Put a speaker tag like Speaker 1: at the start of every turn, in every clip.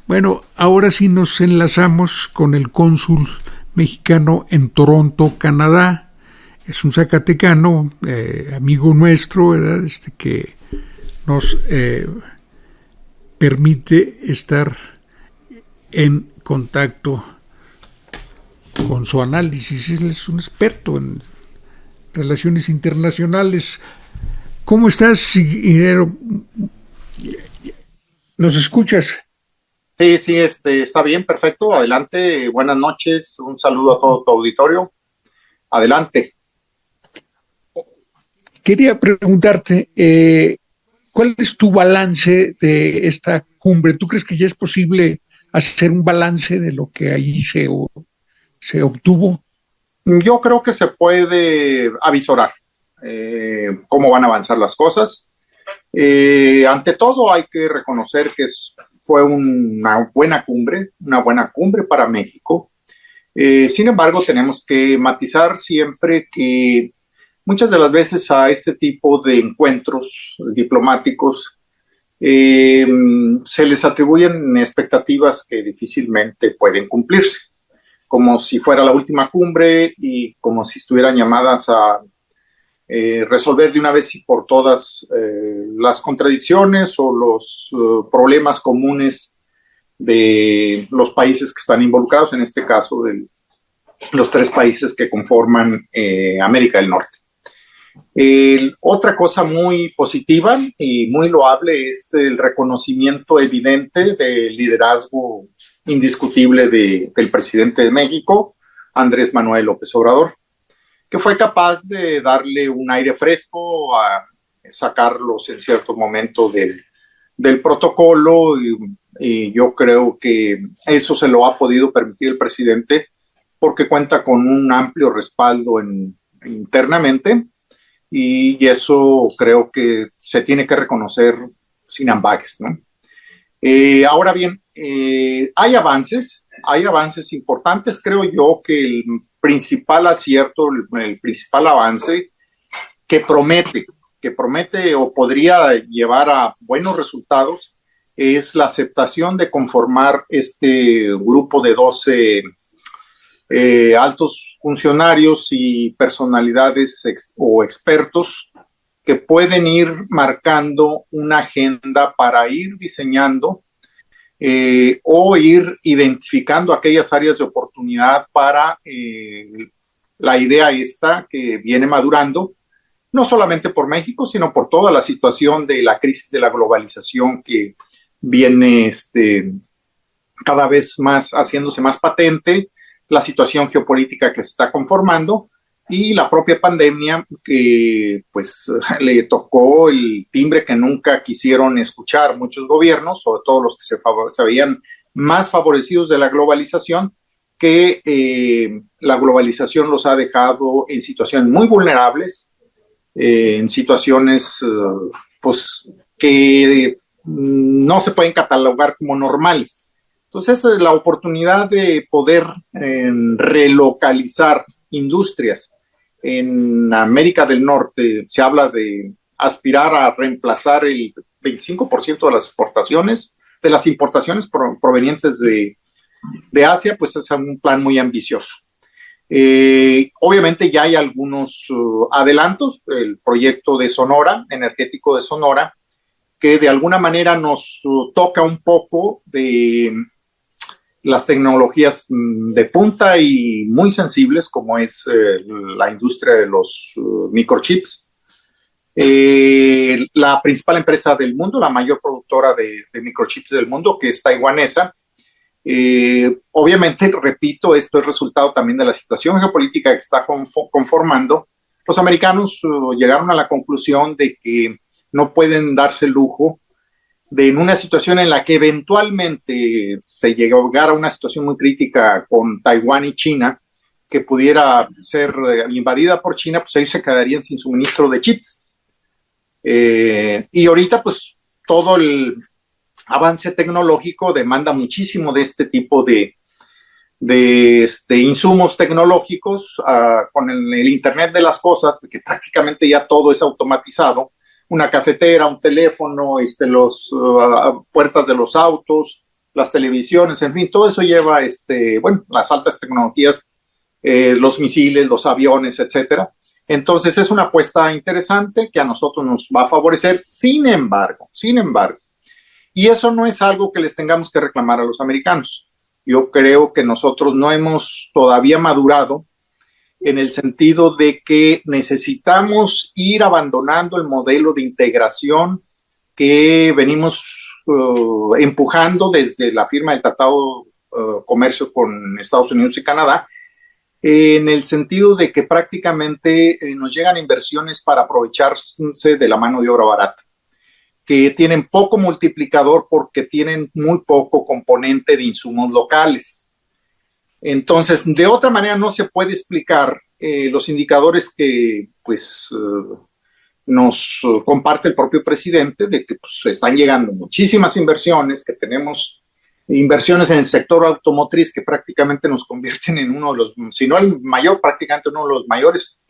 Speaker 1: Bueno, ahora sí nos enlazamos con el cónsul mexicano en Toronto, Canadá. Es un zacatecano, amigo nuestro, ¿verdad? Que nos permite estar en contacto con su análisis. Él es un experto en relaciones internacionales. ¿Cómo estás, ingeniero? ¿Nos escuchas?
Speaker 2: Sí, está bien, perfecto. Adelante, buenas noches. Un saludo a todo tu auditorio. Adelante.
Speaker 1: Quería preguntarte, ¿cuál es tu balance de esta cumbre? ¿Tú crees que ya es posible hacer un balance de lo que allí se obtuvo?
Speaker 2: Yo creo que se puede avisorar cómo van a avanzar las cosas. Ante todo, hay que reconocer que fue una buena cumbre para México. Sin embargo, tenemos que matizar siempre que muchas de las veces a este tipo de encuentros diplomáticos se les atribuyen expectativas que difícilmente pueden cumplirse, como si fuera la última cumbre y como si estuvieran llamadas a resolver de una vez y por todas las contradicciones o los problemas comunes de los países que están involucrados, en este caso de los tres países que conforman América del Norte. Otra cosa muy positiva y muy loable es el reconocimiento evidente del liderazgo indiscutible del presidente de México, Andrés Manuel López Obrador, que fue capaz de darle un aire fresco, a sacarlos en cierto momento del protocolo y yo creo que eso se lo ha podido permitir el presidente porque cuenta con un amplio respaldo internamente y eso creo que se tiene que reconocer sin ambages, ¿no? Ahora bien, hay avances importantes. Creo yo que el principal acierto, el principal avance que promete o podría llevar a buenos resultados es la aceptación de conformar este grupo de 12 altos funcionarios y personalidades o expertos que pueden ir marcando una agenda para ir diseñando o ir identificando aquellas áreas de oportunidad para la idea esta que viene madurando, no solamente por México, sino por toda la situación de la crisis de la globalización que viene cada vez más haciéndose más patente, la situación geopolítica que se está conformando y la propia pandemia que pues le tocó el timbre que nunca quisieron escuchar muchos gobiernos, sobre todo los que se veían más favorecidos de la globalización, que la globalización los ha dejado en situaciones muy vulnerables, en situaciones pues que no se pueden catalogar como normales. Entonces, la oportunidad de poder relocalizar industrias en América del Norte, se habla de aspirar a reemplazar el 25% de las importaciones provenientes de Asia, pues es un plan muy ambicioso. Obviamente ya hay algunos adelantos, el proyecto de Sonora, energético de Sonora, que de alguna manera nos toca un poco de las tecnologías de punta y muy sensibles, como es la industria de los microchips. La principal empresa del mundo, la mayor productora de microchips del mundo, que es taiwanesa. Obviamente, repito, esto es resultado también de la situación geopolítica que está conformando. Los americanos llegaron a la conclusión de que no pueden darse el lujo de en una situación en la que eventualmente se llegara a una situación muy crítica con Taiwán y China, que pudiera ser invadida por China, pues ellos se quedarían sin suministro de chips. Y ahorita, pues, todo el avance tecnológico demanda muchísimo de este tipo de insumos tecnológicos, con el Internet de las cosas, que prácticamente ya todo es automatizado, una cafetera, un teléfono, los puertas de los autos, las televisiones, en fin, todo eso lleva, las altas tecnologías, los misiles, los aviones, etcétera. Entonces es una apuesta interesante que a nosotros nos va a favorecer. Sin embargo, y eso no es algo que les tengamos que reclamar a los americanos. Yo creo que nosotros no hemos todavía madurado en el sentido de que necesitamos ir abandonando el modelo de integración que venimos empujando desde la firma del Tratado Comercio con Estados Unidos y Canadá, en el sentido de que prácticamente nos llegan inversiones para aprovecharse de la mano de obra barata, que tienen poco multiplicador porque tienen muy poco componente de insumos locales. Entonces, de otra manera no se puede explicar los indicadores que nos comparte el propio presidente de que están llegando muchísimas inversiones, que tenemos inversiones en el sector automotriz que prácticamente nos convierten en uno de los, si no el mayor, prácticamente uno de los mayores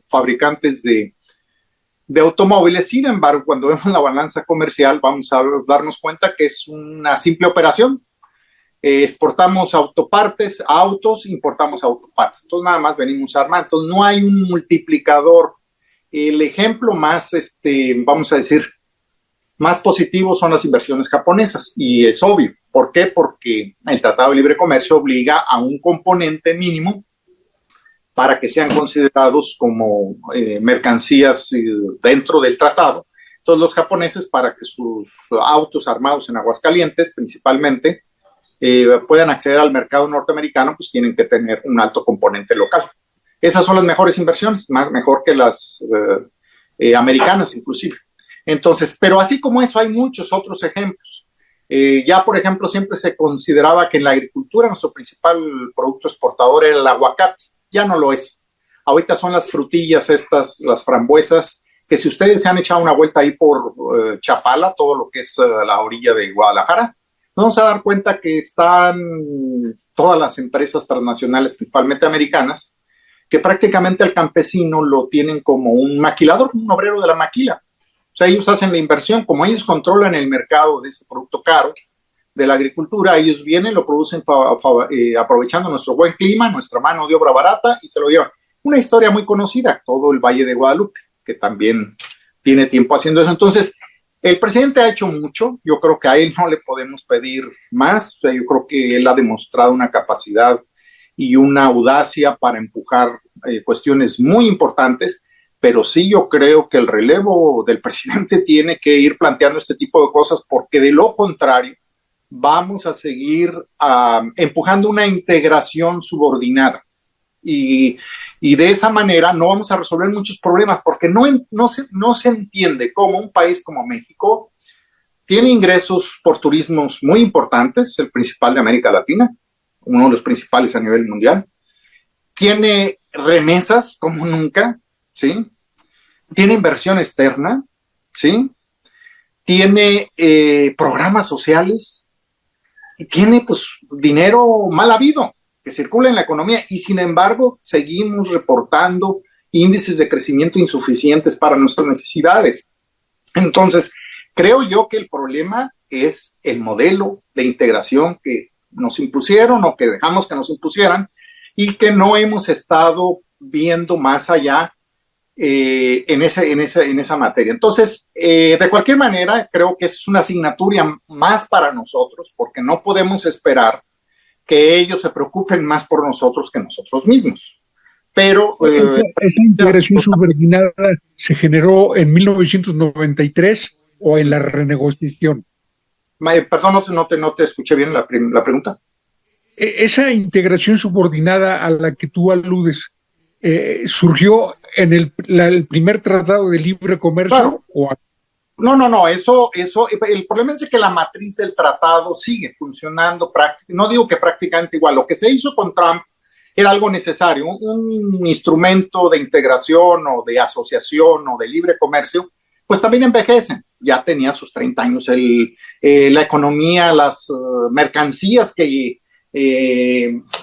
Speaker 2: fabricantes de automóviles. Sin embargo, cuando vemos la balanza comercial, vamos a darnos cuenta que es una simple operación. Exportamos autos, importamos autopartes. Entonces, nada más venimos a armar. Entonces, no hay un multiplicador. El ejemplo más, vamos a decir, más positivo son las inversiones japonesas. Y es obvio. ¿Por qué? Porque el Tratado de Libre Comercio obliga a un componente mínimo para que sean considerados como mercancías dentro del tratado. Entonces, los japoneses, para que sus autos armados en Aguascalientes, principalmente, puedan acceder al mercado norteamericano, pues tienen que tener un alto componente local. Esas son las mejores inversiones, mejor que las americanas inclusive. Entonces, pero así como eso hay muchos otros ejemplos. Ya, por ejemplo, siempre se consideraba que en la agricultura nuestro principal producto exportador era el aguacate. Ya no lo es. Ahorita son las frutillas estas, las frambuesas, que si ustedes se han echado una vuelta ahí por Chapala, todo lo que es la orilla de Guadalajara, nos vamos a dar cuenta que están todas las empresas transnacionales, principalmente americanas, que prácticamente al campesino lo tienen como un maquilador, un obrero de la maquila. O sea, ellos hacen la inversión, como ellos controlan el mercado de ese producto caro de la agricultura, ellos vienen, lo producen aprovechando nuestro buen clima, nuestra mano de obra barata y se lo llevan. Una historia muy conocida, todo el Valle de Guadalupe, que también tiene tiempo haciendo eso. Entonces, el presidente ha hecho mucho, yo creo que a él no le podemos pedir más, o sea, yo creo que él ha demostrado una capacidad y una audacia para empujar cuestiones muy importantes, pero sí yo creo que el relevo del presidente tiene que ir planteando este tipo de cosas, porque de lo contrario vamos a seguir empujando una integración subordinada y de esa manera no vamos a resolver muchos problemas, porque no se entiende cómo un país como México tiene ingresos por turismos muy importantes, el principal de América Latina, uno de los principales a nivel mundial, tiene remesas como nunca, ¿sí? Tiene inversión externa, ¿sí? Tiene programas sociales y tiene pues dinero mal habido que circula en la economía, y sin embargo seguimos reportando índices de crecimiento insuficientes para nuestras necesidades. Entonces, creo yo que el problema es el modelo de integración que nos impusieron o que dejamos que nos impusieran y que no hemos estado viendo más allá en esa materia. Entonces, de cualquier manera, creo que es una asignatura más para nosotros, porque no podemos esperar que ellos se preocupen más por nosotros que nosotros mismos. Pero
Speaker 1: esa integración subordinada se generó en 1993 o en la renegociación.
Speaker 2: Perdón, no te escuché bien la pregunta.
Speaker 1: Esa integración subordinada a la que tú aludes surgió en el primer tratado de libre comercio.
Speaker 2: Claro. No, eso, el problema es de que la matriz del tratado sigue funcionando, no digo que prácticamente igual. Lo que se hizo con Trump era algo necesario, un instrumento de integración o de asociación o de libre comercio, pues también envejecen. Ya tenía sus 30 años la economía, las mercancías que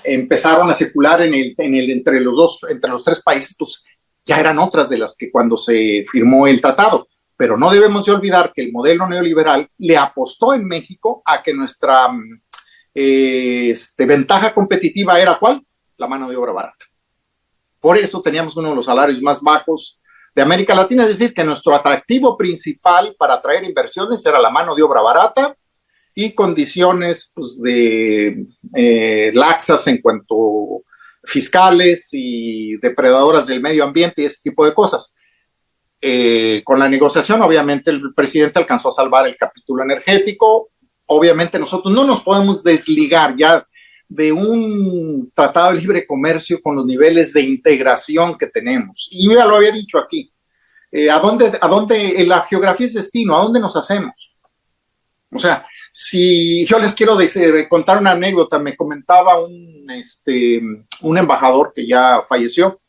Speaker 2: empezaron a circular entre los tres países, pues ya eran otras de las que cuando se firmó el tratado. Pero no debemos de olvidar que el modelo neoliberal le apostó en México a que nuestra ventaja competitiva era ¿cuál? La mano de obra barata. Por eso teníamos uno de los salarios más bajos de América Latina, es decir, que nuestro atractivo principal para atraer inversiones era la mano de obra barata y condiciones pues, laxas en cuanto fiscales y depredadoras del medio ambiente y ese tipo de cosas. Con la negociación, obviamente, el presidente alcanzó a salvar el capítulo energético. Obviamente nosotros no nos podemos desligar ya de un tratado de libre comercio con los niveles de integración que tenemos. Y yo ya lo había dicho aquí. ¿A dónde la geografía es destino? ¿A dónde nos hacemos? O sea, si yo les quiero contar una anécdota, me comentaba un embajador que ya falleció,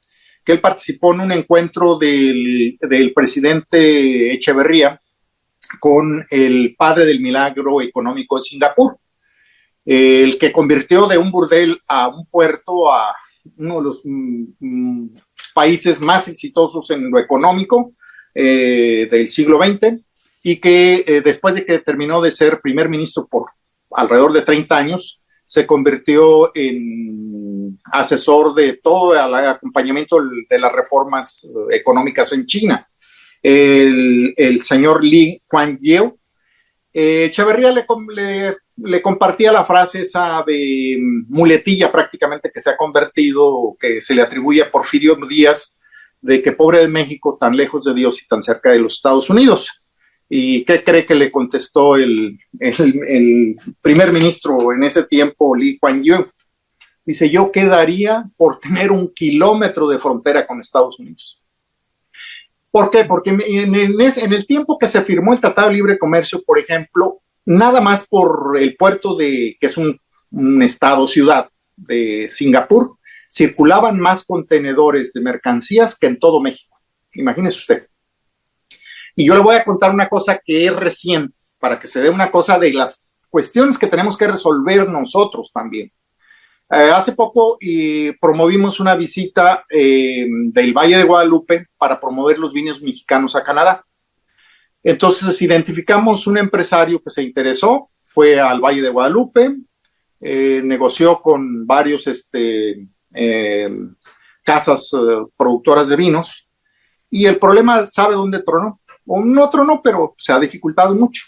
Speaker 2: que él participó en un encuentro del presidente Echeverría con el padre del milagro económico de Singapur, el que convirtió de un burdel a un puerto a uno de los países más exitosos en lo económico del siglo XX, y que después de que terminó de ser primer ministro por alrededor de 30 años, se convirtió en asesor de todo el acompañamiento de las reformas económicas en China. El señor Lee Kuan Yew, Echeverría le compartía la frase esa de muletilla prácticamente que se ha convertido, que se le atribuye a Porfirio Díaz, de que pobre de México, tan lejos de Dios y tan cerca de los Estados Unidos. ¿Y qué cree que le contestó el primer ministro en ese tiempo, Lee Kuan Yew? Dice, yo quedaría por tener 1 kilómetro de frontera con Estados Unidos. ¿Por qué? Porque en el tiempo que se firmó el Tratado de Libre Comercio, por ejemplo, nada más por el puerto que es un estado-ciudad de Singapur, circulaban más contenedores de mercancías que en todo México. Imagínese usted. Y yo le voy a contar una cosa que es reciente, para que se dé una cosa de las cuestiones que tenemos que resolver nosotros también. Hace poco promovimos una visita del Valle de Guadalupe para promover los vinos mexicanos a Canadá. Entonces identificamos un empresario que se interesó, fue al Valle de Guadalupe, negoció con varios casas productoras de vinos, y el problema, ¿sabe dónde tronó? O no tronó, pero se ha dificultado mucho.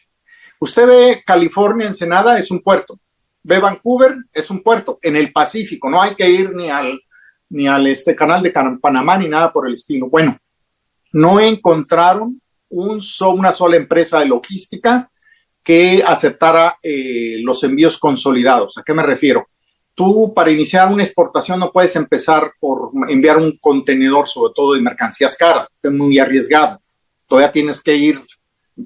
Speaker 2: Usted ve California, Ensenada, es un puerto. Ve Vancouver, es un puerto en el Pacífico, no hay que ir ni al canal de Panamá ni nada por el estilo. Bueno, no encontraron una sola empresa de logística que aceptara los envíos consolidados. ¿A qué me refiero? Tú para iniciar una exportación no puedes empezar por enviar un contenedor, sobre todo de mercancías caras, es muy arriesgado. Todavía tienes que ir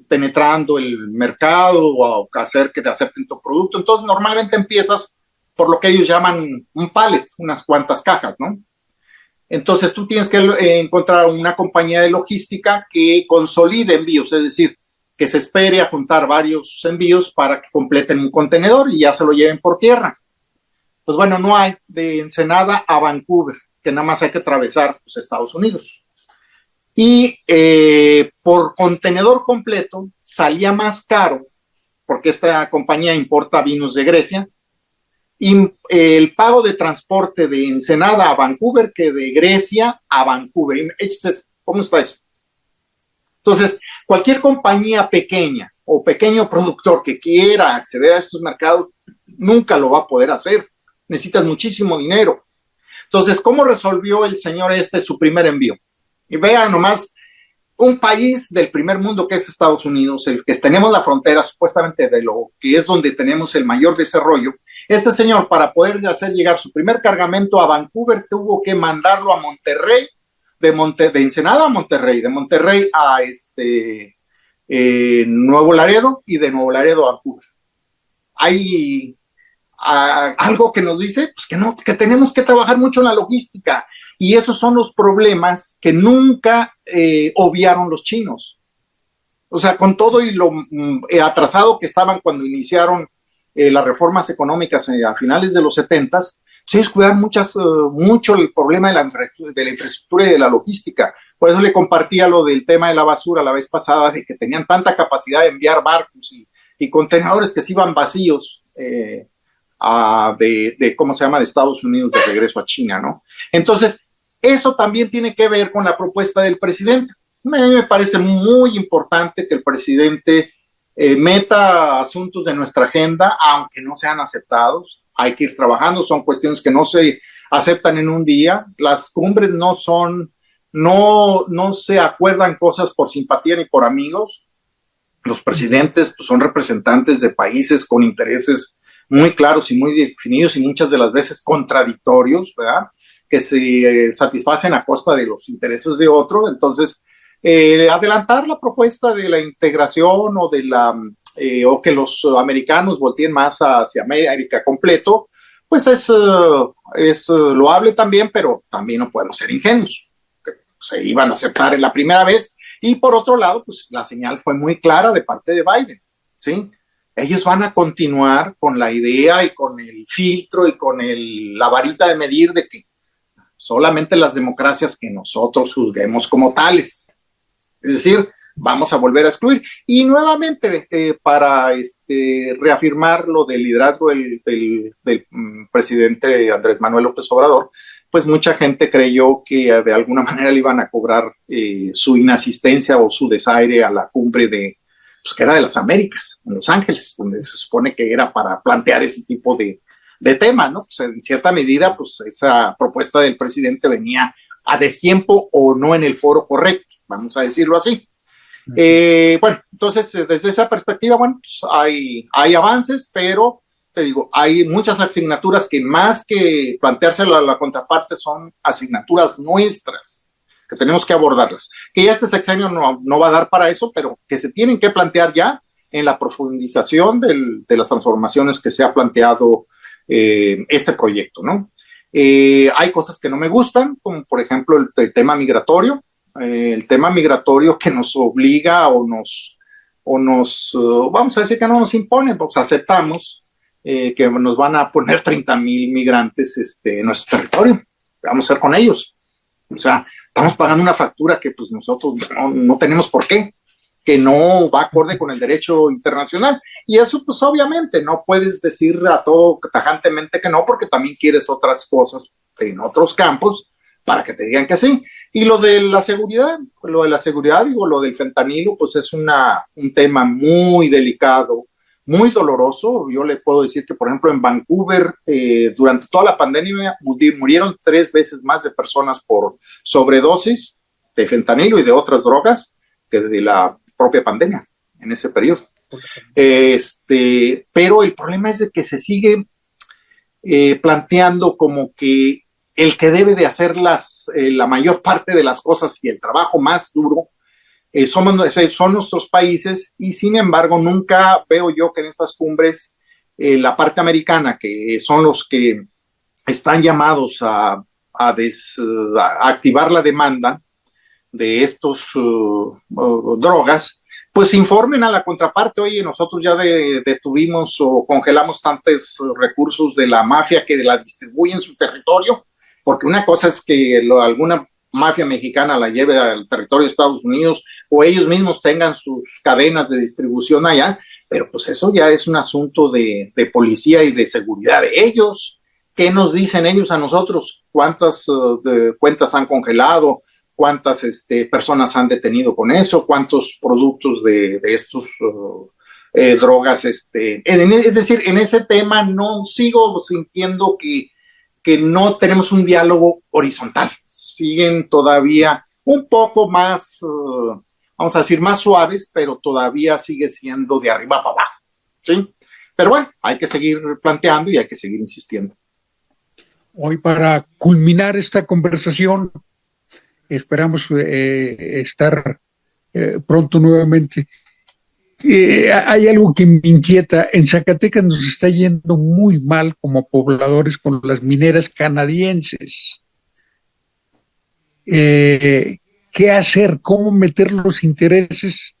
Speaker 2: penetrando el mercado o hacer que te acepten tu producto. Entonces, normalmente empiezas por lo que ellos llaman un pallet, unas cuantas cajas, ¿no? Entonces, tú tienes que encontrar una compañía de logística que consolide envíos, es decir, que se espere a juntar varios envíos para que completen un contenedor y ya se lo lleven por tierra. Pues bueno, no hay de Ensenada a Vancouver, que nada más hay que atravesar pues, Estados Unidos. Y por contenedor completo salía más caro, porque esta compañía importa vinos de Grecia, y el pago de transporte de Ensenada a Vancouver que de Grecia a Vancouver. ¿Cómo está eso? Entonces, cualquier compañía pequeña o pequeño productor que quiera acceder a estos mercados nunca lo va a poder hacer. Necesitas muchísimo dinero. Entonces, ¿cómo resolvió el señor su primer envío? Y vean nomás, un país del primer mundo que es Estados Unidos, el que tenemos la frontera supuestamente de lo que es donde tenemos el mayor desarrollo, este señor para poder hacer llegar su primer cargamento a Vancouver tuvo que mandarlo a Monterrey, de Ensenada a Monterrey, de Monterrey a Nuevo Laredo y de Nuevo Laredo a Vancouver. Hay algo que nos dice pues que tenemos que trabajar mucho en la logística. Y esos son los problemas que nunca obviaron los chinos. O sea, con todo y lo atrasado que estaban cuando iniciaron las reformas económicas a finales de los 70s, ellos cuidaban mucho el problema de la infraestructura y de la logística. Por eso le compartía lo del tema de la basura la vez pasada, de que tenían tanta capacidad de enviar barcos y contenedores que se iban vacíos ¿cómo se llama?, de Estados Unidos de regreso a China, ¿no? Entonces, eso también tiene que ver con la propuesta del presidente. Me parece muy importante que el presidente meta asuntos de nuestra agenda, aunque no sean aceptados. Hay que ir trabajando, son cuestiones que no se aceptan en un día. Las cumbres no se acuerdan cosas por simpatía ni por amigos. Los presidentes pues, son representantes de países con intereses muy claros y muy definidos y muchas de las veces contradictorios, ¿verdad?, que se satisfacen a costa de los intereses de otros. Entonces, adelantar la propuesta de la integración o o que los americanos volteen más hacia América completo, pues es loable también, pero también no podemos ser ingenuos. Se iban a aceptar en la primera vez y por otro lado, pues la señal fue muy clara de parte de Biden, ¿sí? Ellos van a continuar con la idea y con el filtro y con la varita de medir de que solamente las democracias que nosotros juzguemos como tales. Es decir, vamos a volver a excluir. Y nuevamente, para reafirmar lo del liderazgo del presidente Andrés Manuel López Obrador, pues mucha gente creyó que de alguna manera le iban a cobrar su inasistencia o su desaire a la cumbre pues que era de las Américas, en Los Ángeles, donde se supone que era para plantear ese tipo de temas, ¿no? Pues en cierta medida, pues esa propuesta del presidente venía a destiempo o no en el foro correcto, vamos a decirlo así. Bueno, entonces, desde esa perspectiva, bueno, pues hay avances, pero te digo, hay muchas asignaturas que más que planteárselo a la contraparte son asignaturas nuestras, que tenemos que abordarlas. Que ya este sexenio no va a dar para eso, pero que se tienen que plantear ya en la profundización de las transformaciones que se ha planteado este proyecto, ¿no? Hay cosas que no me gustan, como por ejemplo el tema migratorio. El tema migratorio que nos obliga o nos vamos a decir que no nos impone, pues aceptamos que nos van a poner 30,000 migrantes en nuestro territorio. ¿Qué vamos a hacer con ellos? O sea, estamos pagando una factura que pues nosotros no tenemos por qué, que no va acorde con el derecho internacional. Y eso pues obviamente no puedes decir a todo tajantemente que no, porque también quieres otras cosas en otros campos para que te digan que sí. Y lo de la seguridad, digo, lo del fentanilo, pues es un tema muy delicado, muy doloroso. Yo le puedo decir que, por ejemplo, en Vancouver, durante toda la pandemia, murieron 3 veces más de personas por sobredosis de fentanilo y de otras drogas que de la propia pandemia en ese periodo. Pero el problema es de que se sigue planteando como que el que debe de hacer la mayor parte de las cosas y el trabajo más duro son nuestros países, y sin embargo nunca veo yo que en estas cumbres la parte americana, que son los que están llamados a activar la demanda de estos drogas, pues informen a la contraparte: oye, nosotros ya detuvimos o congelamos tantos recursos de la mafia que la distribuye en su territorio. Porque una cosa es que alguna mafia mexicana la lleve al territorio de Estados Unidos o ellos mismos tengan sus cadenas de distribución allá, pero pues eso ya es un asunto de policía y de seguridad de ellos. ¿Qué nos dicen ellos a nosotros? ¿Cuántas cuentas han congelado? ¿Cuántas personas han detenido con eso? ¿Cuántos productos de estos drogas? Es decir, en ese tema no sigo sintiendo que no tenemos un diálogo horizontal. Siguen todavía un poco más, vamos a decir, más suaves, pero todavía sigue siendo de arriba para abajo, ¿sí? Pero bueno, hay que seguir planteando y hay que seguir insistiendo.
Speaker 1: Hoy, para culminar esta conversación, esperamos estar pronto nuevamente. Hay algo que me inquieta. En Zacatecas nos está yendo muy mal como pobladores con las mineras canadienses. ¿Qué hacer? ¿Cómo meter los intereses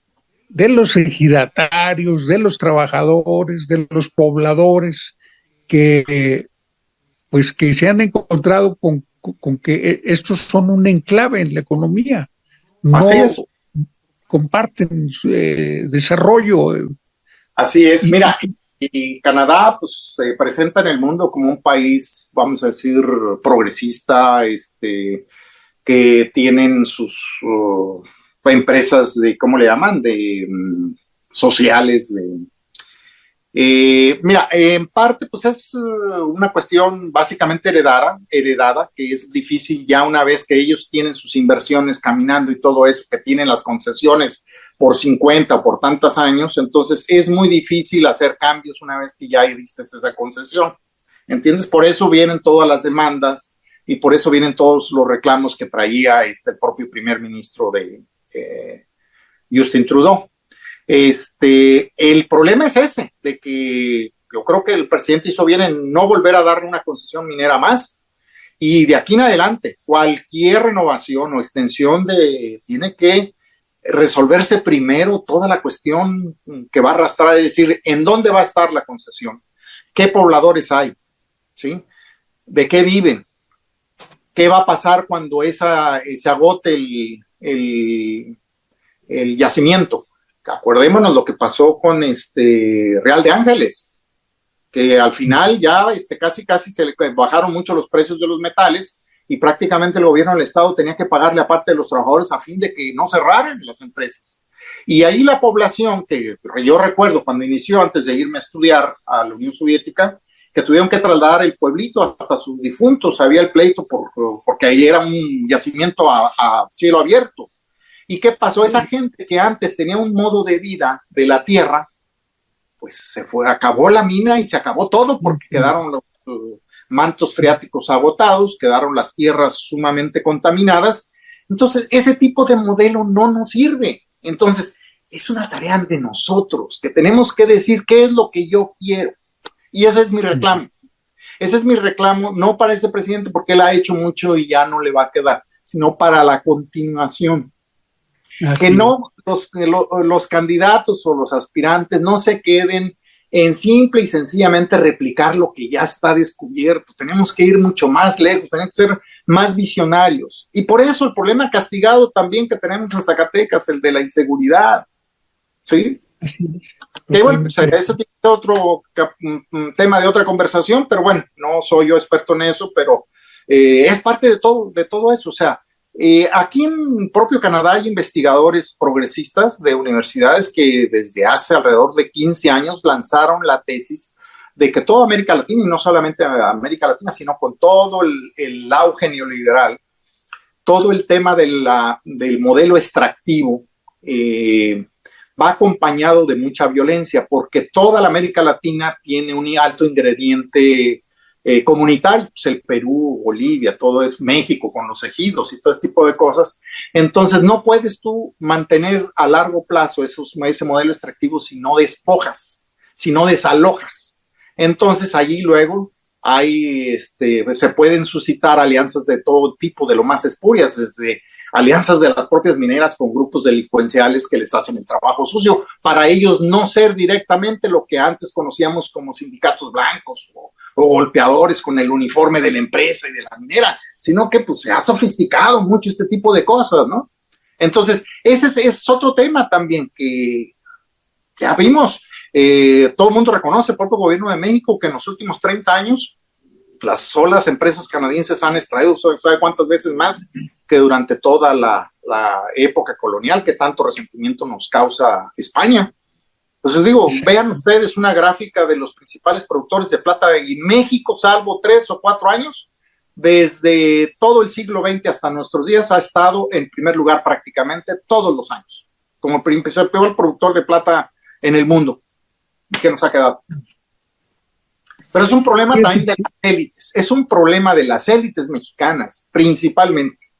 Speaker 1: de los ejidatarios, de los trabajadores, de los pobladores que se han encontrado con que estos son un enclave en la economía? no
Speaker 2: Así es.
Speaker 1: comparten desarrollo.
Speaker 2: Así es. Mira, y Canadá pues, se presenta en el mundo como un país, vamos a decir, progresista, que tienen sus empresas de, ¿cómo le llaman? De sociales, mira, en parte pues es una cuestión básicamente heredada, que es difícil ya una vez que ellos tienen sus inversiones caminando y todo eso, que tienen las concesiones por 50 o por tantos años, entonces es muy difícil hacer cambios una vez que ya diste esa concesión, ¿entiendes? Por eso vienen todas las demandas y por eso vienen todos los reclamos que traía el propio primer ministro de Justin Trudeau. El problema es ese, de que yo creo que el presidente hizo bien en no volver a darle una concesión minera más, y de aquí en adelante cualquier renovación o extensión tiene que resolverse primero toda la cuestión que va a arrastrar, es decir, en dónde va a estar la concesión, qué pobladores hay, ¿sí? De qué viven, qué va a pasar cuando se agote el yacimiento. Acordémonos lo que pasó con Real de Ángeles, que al final ya casi se le bajaron mucho los precios de los metales y prácticamente el gobierno del estado tenía que pagarle a parte de los trabajadores a fin de que no cerraran las empresas. Y ahí la población, que yo recuerdo cuando inició, antes de irme a estudiar a la Unión Soviética, que tuvieron que trasladar el pueblito hasta sus difuntos, había el pleito porque ahí era un yacimiento a cielo abierto. ¿Y qué pasó? Esa gente que antes tenía un modo de vida de la tierra, pues se fue, acabó la mina y se acabó todo porque quedaron los mantos freáticos agotados, quedaron las tierras sumamente contaminadas. Entonces, ese tipo de modelo no nos sirve. Entonces, es una tarea de nosotros, que tenemos que decir qué es lo que yo quiero. Y ese es mi reclamo. Ese es mi reclamo, no para este presidente porque él ha hecho mucho y ya no le va a quedar, sino para la continuación. Así. Que no los candidatos o los aspirantes no se queden en simple y sencillamente replicar lo que ya está descubierto. Tenemos que ir mucho más lejos, tenemos que ser más visionarios. Y por eso el problema castigado también que tenemos en Zacatecas, el de la inseguridad. ¿Sí? Que bueno, pues ese es otro tema de otra conversación, pero bueno, no soy yo experto en eso, pero es parte de todo eso. O sea, aquí en propio Canadá hay investigadores progresistas de universidades que desde hace alrededor de 15 años lanzaron la tesis de que toda América Latina, y no solamente América Latina, sino con todo el auge neoliberal, todo el tema del modelo extractivo, va acompañado de mucha violencia, porque toda la América Latina tiene un alto ingrediente comunitario, pues el Perú, Bolivia, todo es México con los ejidos y todo ese tipo de cosas. Entonces no puedes tú mantener a largo plazo ese modelo extractivo si no despojas, si no desalojas. Entonces allí luego se pueden suscitar alianzas de todo tipo, de lo más espurias, desde alianzas de las propias mineras con grupos delincuenciales que les hacen el trabajo sucio, para ellos no ser directamente lo que antes conocíamos como sindicatos blancos o golpeadores con el uniforme de la empresa y de la minera, sino que pues se ha sofisticado mucho este tipo de cosas, ¿no? Entonces, ese es otro tema también que ya vimos. Todo el mundo reconoce, el propio gobierno de México, que en los últimos 30 años las solas empresas canadienses han extraído, ¿sabe cuántas veces más que durante toda la época colonial, que tanto resentimiento nos causa España? Entonces digo, vean ustedes una gráfica de los principales productores de plata en México, salvo 3 o 4 años, desde todo el siglo XX hasta nuestros días ha estado en primer lugar prácticamente todos los años, como el peor productor de plata en el mundo, que nos ha quedado. Pero es un problema también de las élites, es un problema de las élites mexicanas, principalmente.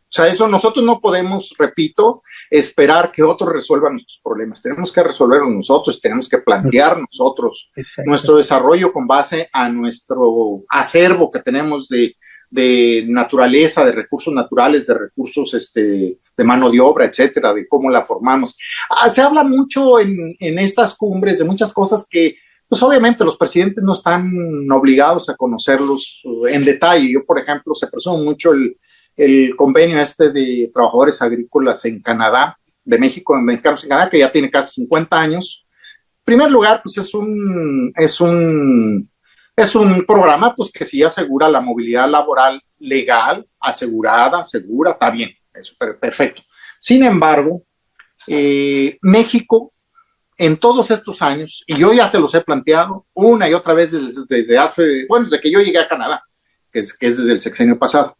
Speaker 2: O sea, eso nosotros no podemos, repito, esperar que otros resuelvan nuestros problemas. Tenemos que resolverlos nosotros, tenemos que plantear nosotros nuestro desarrollo con base a nuestro acervo que tenemos de naturaleza, de recursos naturales, de recursos de mano de obra, etcétera, de cómo la formamos. Se habla mucho en estas cumbres de muchas cosas que pues obviamente los presidentes no están obligados a conocerlos en detalle. Yo, por ejemplo, se presume mucho el convenio de trabajadores agrícolas en Canadá, de México, mexicanos en Canadá, que ya tiene casi 50 años. En primer lugar, pues es un programa pues, que sí asegura la movilidad laboral legal, asegurada, segura, está bien, eso perfecto. Sin embargo, México, en todos estos años, y yo ya se los he planteado una y otra vez desde que yo llegué a Canadá, que es desde el sexenio pasado,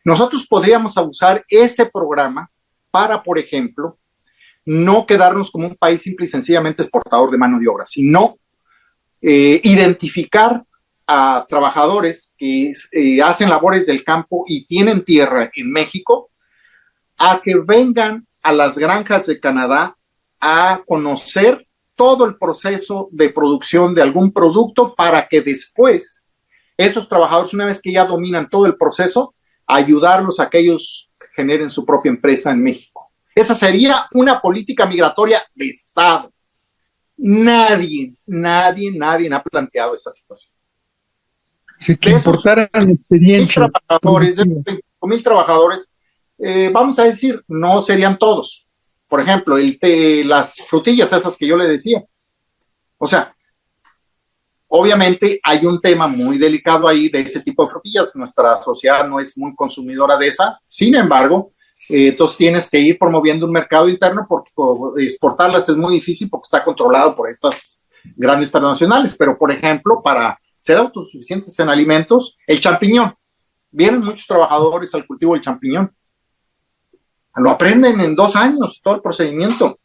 Speaker 2: nosotros podríamos usar ese programa para, por ejemplo, no quedarnos como un país simple y sencillamente exportador de mano de obra, sino identificar a trabajadores que hacen labores del campo y tienen tierra en México, a que vengan a las granjas de Canadá a conocer todo el proceso de producción de algún producto para que después esos trabajadores, una vez que ya dominan todo el proceso, ayudarlos a que ellos generen su propia empresa en México. Esa sería una política migratoria de Estado. Nadie ha planteado esa situación.
Speaker 1: Si que importaran la experiencia.
Speaker 2: 1,000 trabajadores, vamos a decir, no serían todos. Por ejemplo, las frutillas esas que yo le decía. O sea, obviamente hay un tema muy delicado ahí de ese tipo de frutillas. Nuestra sociedad no es muy consumidora de esas. Sin embargo, entonces tienes que ir promoviendo un mercado interno porque exportarlas es muy difícil porque está controlado por estas grandes transnacionales. Pero, por ejemplo, para ser autosuficientes en alimentos, el champiñón. Vienen muchos trabajadores al cultivo del champiñón. Lo aprenden en 2 años, todo el procedimiento.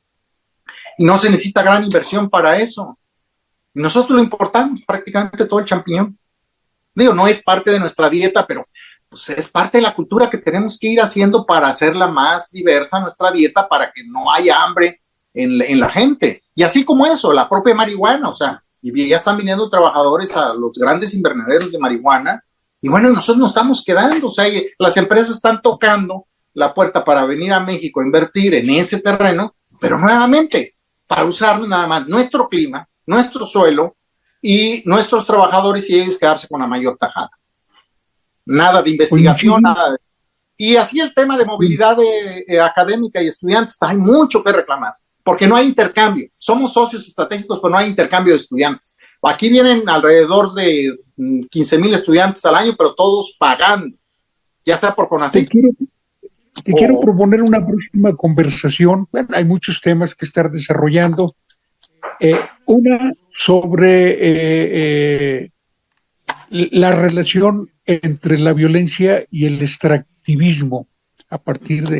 Speaker 2: Y no se necesita gran inversión para eso. Y nosotros lo importamos prácticamente todo el champiñón. Digo, no es parte de nuestra dieta, pero pues, es parte de la cultura que tenemos que ir haciendo para hacerla más diversa nuestra dieta, para que no haya hambre en la gente. Y así como eso, la propia marihuana, o sea, y ya están viniendo trabajadores a los grandes invernaderos de marihuana, y bueno, nosotros nos estamos quedando, o sea, las empresas están tocando la puerta para venir a México a invertir en ese terreno, pero nuevamente, para usar nada más nuestro clima, nuestro suelo y nuestros trabajadores y ellos quedarse con la mayor tajada. Nada de investigación, nada de... Y así el tema de movilidad académica y estudiantes, hay mucho que reclamar, porque no hay intercambio. Somos socios estratégicos, pero no hay intercambio de estudiantes. Aquí vienen alrededor de 15,000 estudiantes al año, pero todos pagando, ya sea por CONACYT.
Speaker 1: Te quiero proponer una próxima conversación. Bueno, hay muchos temas que estar desarrollando. Una sobre la relación entre la violencia y el extractivismo a partir de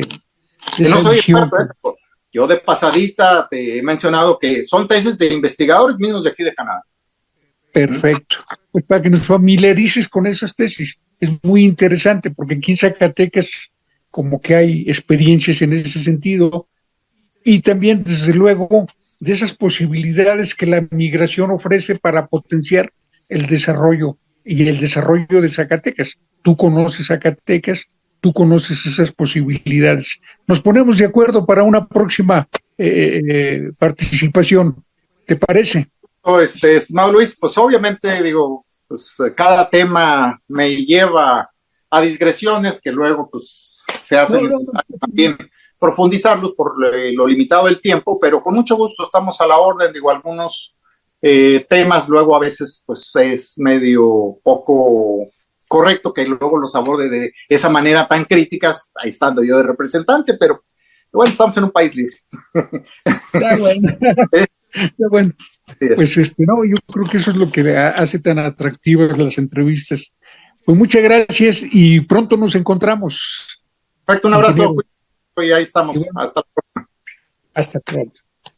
Speaker 1: esa
Speaker 2: no soy
Speaker 1: visión.
Speaker 2: experto, yo de pasadita te he mencionado que son tesis de investigadores mismos de aquí de Canadá.
Speaker 1: Perfecto. Pues para que nos familiarices con esas tesis. Es muy interesante porque aquí en Zacatecas como que hay experiencias en ese sentido, y también, desde luego, de esas posibilidades que la migración ofrece para potenciar el desarrollo y el desarrollo de Zacatecas. Tú conoces Zacatecas, tú conoces esas posibilidades. Nos ponemos de acuerdo para una próxima participación. ¿Te parece?
Speaker 2: Estimado Luis, pues obviamente digo, pues cada tema me lleva a digresiones que luego pues se hace necesario también profundizarlos por lo limitado del tiempo, pero con mucho gusto estamos a la orden. Digo, algunos temas luego a veces pues es medio poco correcto que luego los aborde de esa manera tan críticas, ahí estando yo de representante, pero bueno, estamos en un país libre.
Speaker 1: Ya bueno. Ya bueno. Pues no, yo creo que eso es lo que hace tan atractivas las entrevistas. Pues muchas gracias y pronto nos encontramos.
Speaker 2: Perfecto, un abrazo y ahí estamos. Hasta pronto.
Speaker 1: Hasta pronto.